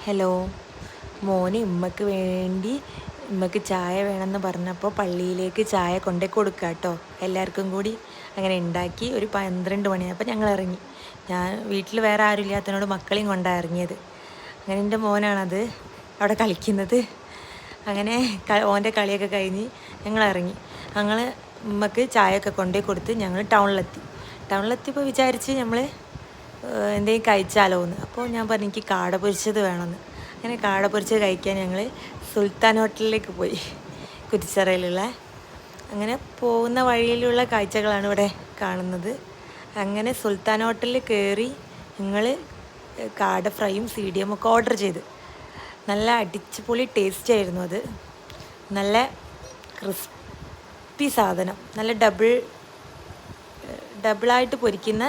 Hello. മോന് ഉമ്മക്ക് വേണ്ടി ഉമ്മക്ക് ചായ വേണമെന്ന് പറഞ്ഞപ്പോൾ പള്ളിയിലേക്ക് ചായ കൊണ്ടേ കൊടുക്കുക കേട്ടോ, എല്ലാവർക്കും കൂടി. അങ്ങനെ ഉണ്ടാക്കി ഒരു 12 മണിയായപ്പോൾ ഞങ്ങൾ ഇറങ്ങി. ഞാൻ വീട്ടിൽ വേറെ ആരും ഇല്ലാത്തതിനോട് മക്കളെയും കൊണ്ടാണ് ഇറങ്ങിയത്. അങ്ങനെ എൻ്റെ മോനാണത് അവിടെ കളിക്കുന്നത്. അങ്ങനെ ഓൻ്റെ കളിയൊക്കെ കഴിഞ്ഞ് ഞങ്ങൾ ഇറങ്ങി. ഞങ്ങൾ ഉമ്മക്ക് ചായയൊക്കെ കൊണ്ടേ കൊടുത്ത് ഞങ്ങൾ ടൗണിലെത്തിയപ്പോൾ വിചാരിച്ച് നമ്മൾ എന്തെങ്കിലും കഴിച്ചാലോ എന്ന്. അപ്പോൾ ഞാൻ പറഞ്ഞു എനിക്ക് കാട പൊരിച്ചത് വേണമെന്ന്. അങ്ങനെ കാട പൊരിച്ചത് കഴിക്കാൻ ഞങ്ങൾ സുൽത്താൻ ഹോട്ടലിലേക്ക് പോയി, കുറ്റിച്ചിറയിലുള്ള. അങ്ങനെ പോകുന്ന വഴിയിലുള്ള കാഴ്ചകളാണ് ഇവിടെ കാണുന്നത്. അങ്ങനെ സുൽത്താൻ ഹോട്ടലിൽ കയറി ഞങ്ങൾ കാട ഫ്രൈയും സീഡിയം ഒക്കെ ഓർഡർ ചെയ്ത്. നല്ല അടിച്ചുപൊളി ടേസ്റ്റ് ആയിരുന്നു അത്. നല്ല ക്രിസ്പി സാധനം, നല്ല ഡബിളായിട്ട് പൊരിക്കുന്ന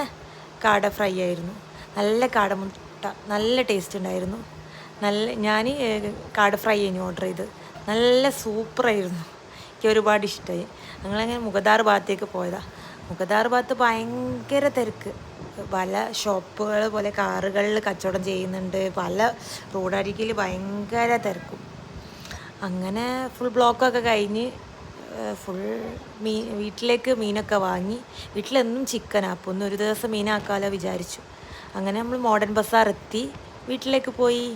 കാട ഫ്രൈ ആയിരുന്നു. നല്ല കാടമുട്ട, നല്ല ടേസ്റ്റ് ഉണ്ടായിരുന്നു. ഞാൻ കാട ഫ്രൈ ആയിരുന്നു ഓർഡർ ചെയ്ത്. നല്ല സൂപ്പറായിരുന്നു, എനിക്ക് ഒരുപാട് ഇഷ്ടമായി. ഞങ്ങളങ്ങനെ മുഖദാർ ഭാഗത്തേക്ക് പോയതാണ്. മുഖദാർ ഭാഗത്ത് ഭയങ്കര തിരക്ക്. പല ഷോപ്പുകൾ പോലെ കാറുകളിൽ കച്ചവടം ചെയ്യുന്നുണ്ട്. പല റോഡരികിൽ ഭയങ്കര തിരക്കും. അങ്ങനെ ഫുൾ ബ്ലോക്കൊക്കെ കഴിഞ്ഞ് വീട്ടിലേക്ക് മീനൊക്കെ വാങ്ങി. വീട്ടിലെന്നും ചിക്കനാണ്, അപ്പോൾ ഒന്ന് ഒരു ദിവസം മീനാക്കാമല്ലോ വിചാരിച്ചു. അങ്ങനെ നമ്മൾ മോഡേൺ ബസാർ എത്തി, വീട്ടിലേക്ക് പോയി.